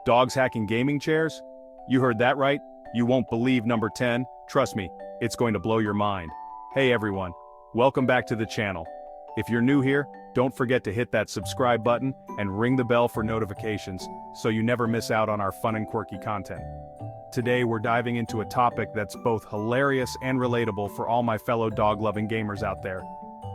Dogs hacking gaming chairs? You heard that right? You won't believe number 10. Trust me, it's going to blow your mind. Hey everyone, welcome back to the channel. If you're new here, don't forget to hit that subscribe button and ring the bell for notifications so you never miss out on our fun and quirky content. Today we're diving into a topic that's both hilarious and relatable for all my fellow dog-loving gamers out there.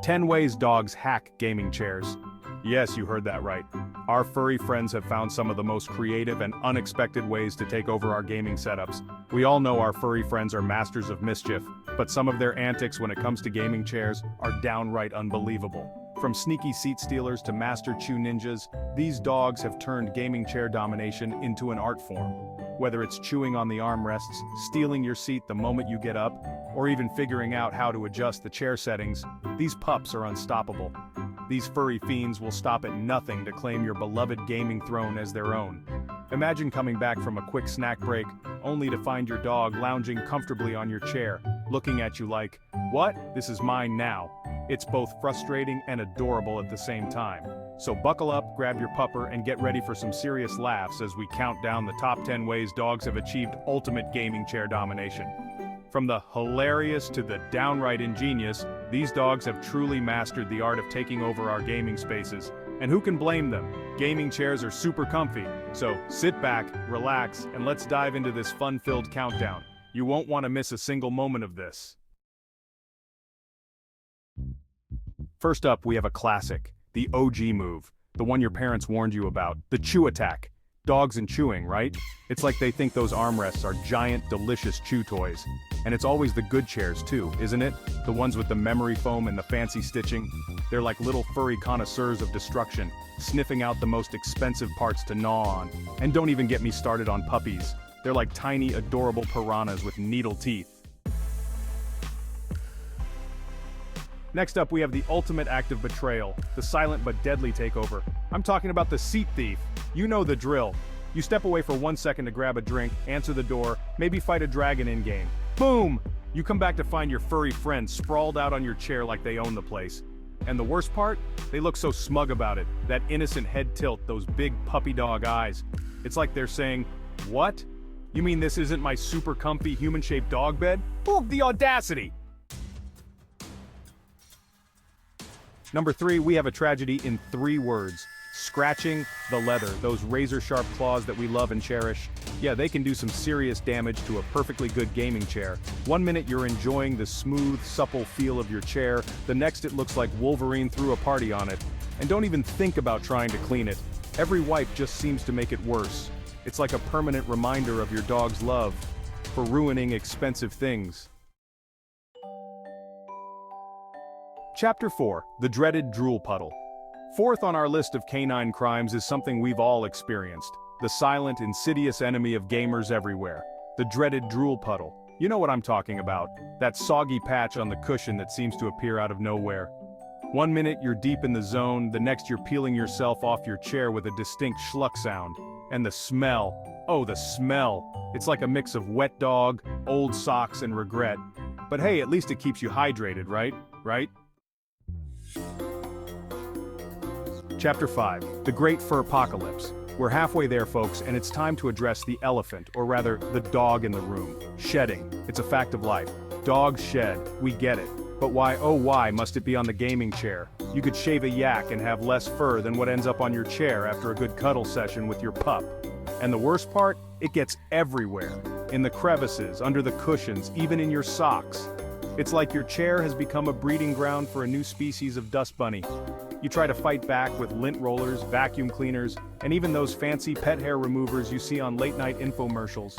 10 ways dogs hack gaming chairs. Yes, you heard that right. Our furry friends have found some of the most creative and unexpected ways to take over our gaming setups. We all know our furry friends are masters of mischief, but some of their antics when it comes to gaming chairs are downright unbelievable. From sneaky seat stealers to master chew ninjas, these dogs have turned gaming chair domination into an art form. Whether it's chewing on the armrests, stealing your seat the moment you get up, or even figuring out how to adjust the chair settings, these pups are unstoppable. These furry fiends will stop at nothing to claim your beloved gaming throne as their own. Imagine coming back from a quick snack break, only to find your dog lounging comfortably on your chair, looking at you like, "What? This is mine now." It's both frustrating and adorable at the same time. So buckle up, grab your pupper, and get ready for some serious laughs as we count down the top 10 ways dogs have achieved ultimate gaming chair domination. From the hilarious to the downright ingenious, these dogs have truly mastered the art of taking over our gaming spaces. And who can blame them? Gaming chairs are super comfy, so sit back, relax, and let's dive into this fun-filled countdown. You won't want to miss a single moment of this. First up, we have a classic, the OG move, the one your parents warned you about, the chew attack. Dogs and chewing, right? It's like they think those armrests are giant, delicious chew toys. And it's always the good chairs too, isn't it? The ones with the memory foam and the fancy stitching. They're like little furry connoisseurs of destruction, sniffing out the most expensive parts to gnaw on. And don't even get me started on puppies. They're like tiny, adorable piranhas with needle teeth. Next up, we have the ultimate act of betrayal, the silent but deadly takeover. I'm talking about the seat thief. You know the drill. You step away for 1 second to grab a drink, answer the door, maybe fight a dragon in-game. Boom! You come back to find your furry friends sprawled out on your chair like they own the place. And the worst part? They look so smug about it, that innocent head tilt, those big puppy dog eyes. It's like they're saying, "What? You mean this isn't my super comfy human-shaped dog bed? Oh, the audacity!" Number 3, we have a tragedy in 3 words. Scratching the leather, those razor-sharp claws that we love and cherish. Yeah, they can do some serious damage to a perfectly good gaming chair. 1 minute you're enjoying the smooth, supple feel of your chair, the next it looks like Wolverine threw a party on it. And don't even think about trying to clean it. Every wipe just seems to make it worse. It's like a permanent reminder of your dog's love for ruining expensive things. Chapter 4, the dreaded drool puddle. Fourth on our list of canine crimes is something we've all experienced. The silent, insidious enemy of gamers everywhere. The dreaded drool puddle. You know what I'm talking about. That soggy patch on the cushion that seems to appear out of nowhere. 1 minute you're deep in the zone, the next you're peeling yourself off your chair with a distinct schluck sound. And the smell. Oh, the smell. It's like a mix of wet dog, old socks, and regret. But hey, at least it keeps you hydrated, right? Right? Chapter 5, the Great Furpocalypse. We're halfway there, folks, and it's time to address the elephant, or rather, the dog in the room. Shedding. It's a fact of life. Dogs shed. We get it. But why, oh why, must it be on the gaming chair? You could shave a yak and have less fur than what ends up on your chair after a good cuddle session with your pup. And the worst part? It gets everywhere. In the crevices, under the cushions, even in your socks. It's like your chair has become a breeding ground for a new species of dust bunny. You try to fight back with lint rollers, vacuum cleaners, and even those fancy pet hair removers you see on late-night infomercials.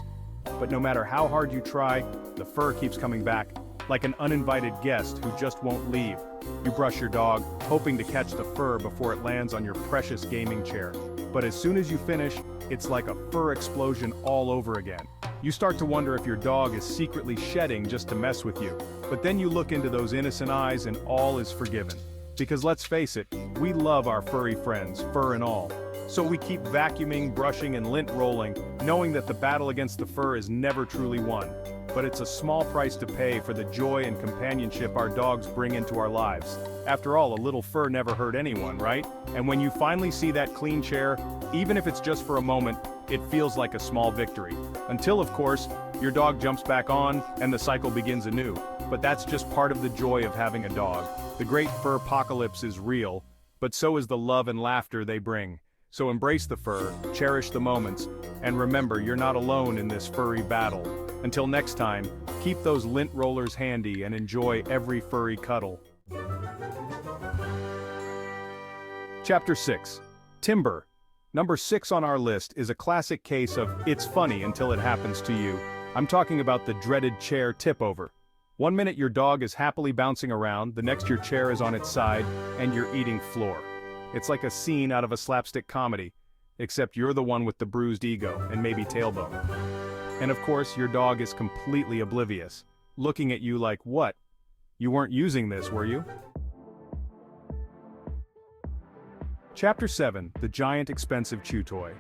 But no matter how hard you try, the fur keeps coming back, like an uninvited guest who just won't leave. You brush your dog, hoping to catch the fur before it lands on your precious gaming chair. But as soon as you finish, it's like a fur explosion all over again. You start to wonder if your dog is secretly shedding just to mess with you. But then you look into those innocent eyes and all is forgiven. Because let's face it, we love our furry friends, fur and all. So we keep vacuuming, brushing, and lint rolling, knowing that the battle against the fur is never truly won. but it's a small price to pay for the joy and companionship our dogs bring into our lives. After all, a little fur never hurt anyone, right? And when you finally see that clean chair, even if it's just for a moment, it feels like a small victory. Until, of course, your dog jumps back on and the cycle begins anew. But that's just part of the joy of having a dog. The great fur apocalypse is real, but so is the love and laughter they bring. So embrace the fur, cherish the moments, and remember you're not alone in this furry battle. Until next time, keep those lint rollers handy and enjoy every furry cuddle. Chapter 6. Timber. Number 6 on our list is a classic case of it's funny until it happens to you. I'm talking about the dreaded chair tip-over. One minute your dog is happily bouncing around, the next your chair is on its side, and you're eating floor. It's like a scene out of a slapstick comedy, except you're the one with the bruised ego and maybe tailbone. And of course, your dog is completely oblivious, looking at you like, what? You weren't using this, were you? Chapter 7. The Giant Expensive Chew Toy.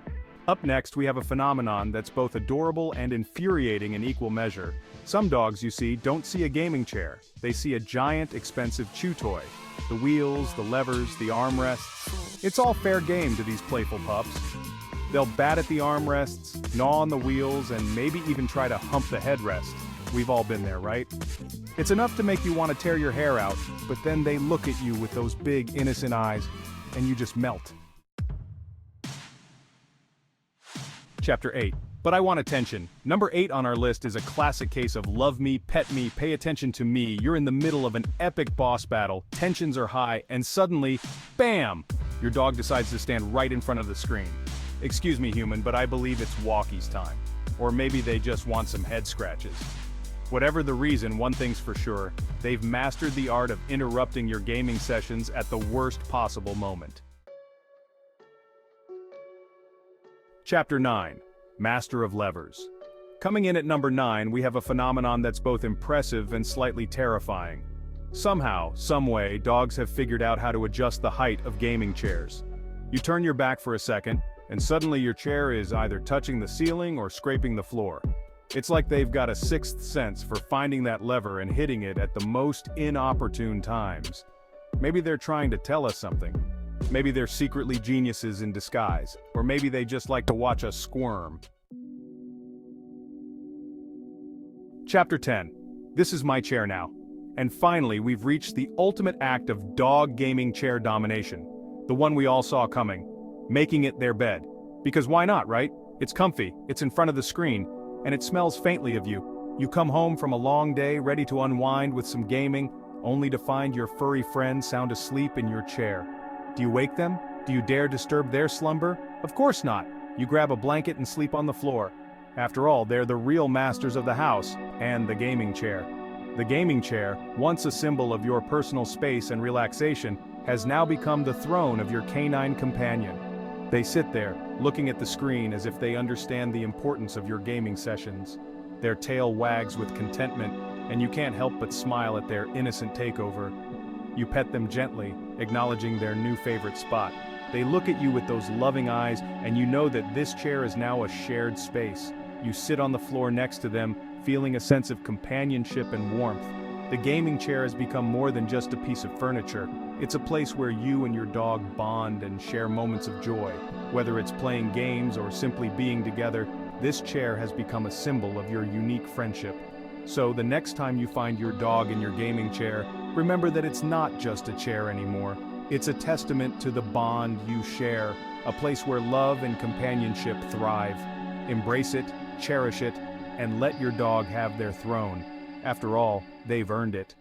Up next, we have a phenomenon that's both adorable and infuriating in equal measure. Some dogs, you see, don't see a gaming chair. They see a giant, expensive chew toy. The wheels, the levers, the armrests. It's all fair game to these playful pups. They'll bat at the armrests, gnaw on the wheels, and maybe even try to hump the headrest. We've all been there, right? It's enough to make you want to tear your hair out, but then they look at you with those big, innocent eyes, and you just melt. Chapter 8. But I want attention. Number 8 on our list is a classic case of love me, pet me, pay attention to me. You're in the middle of an epic boss battle, tensions are high, and suddenly, bam! Your dog decides to stand right in front of the screen. Excuse me, human, but I believe it's walkies time. Or maybe they just want some head scratches. Whatever the reason, one thing's for sure, they've mastered the art of interrupting your gaming sessions at the worst possible moment. Chapter 9. Master of Levers. Coming in at number 9, we have a phenomenon that's both impressive and slightly terrifying. Somehow, someway, dogs have figured out how to adjust the height of gaming chairs. You turn your back for a second, and suddenly your chair is either touching the ceiling or scraping the floor. It's like they've got a sixth sense for finding that lever and hitting it at the most inopportune times. Maybe they're trying to tell us something. Maybe they're secretly geniuses in disguise, or maybe they just like to watch us squirm. Chapter 10. This is my chair now. And finally, we've reached the ultimate act of dog gaming chair domination. The one we all saw coming. Making it their bed. Because why not, right? It's comfy, it's in front of the screen, and it smells faintly of you. You come home from a long day, ready to unwind with some gaming, only to find your furry friend sound asleep in your chair. Do you wake them? Do you dare disturb their slumber? Of course not. You grab a blanket and sleep on the floor. After all, they're the real masters of the house, and the gaming chair. The gaming chair, once a symbol of your personal space and relaxation, has now become the throne of your canine companion. They sit there, looking at the screen as if they understand the importance of your gaming sessions. Their tail wags with contentment, and you can't help but smile at their innocent takeover. You pet them gently, acknowledging their new favorite spot. They look at you with those loving eyes, and you know that this chair is now a shared space. You sit on the floor next to them, feeling a sense of companionship and warmth. The gaming chair has become more than just a piece of furniture. It's a place where you and your dog bond and share moments of joy. Whether it's playing games or simply being together, this chair has become a symbol of your unique friendship. So the next time you find your dog in your gaming chair, remember that it's not just a chair anymore. It's a testament to the bond you share, a place where love and companionship thrive. Embrace it, cherish it, and let your dog have their throne. After all, they've earned it.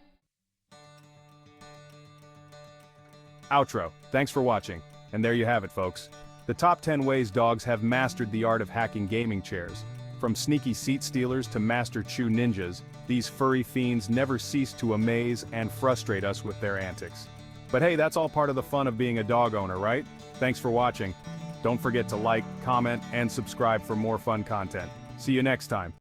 Outro. Thanks for watching. And there you have it, folks. The top 10 ways dogs have mastered the art of hacking gaming chairs. From sneaky seat stealers to master chew ninjas, these furry fiends never cease to amaze and frustrate us with their antics. But hey, that's all part of the fun of being a dog owner, right? Thanks for watching. Don't forget to like, comment, and subscribe for more fun content. See you next time.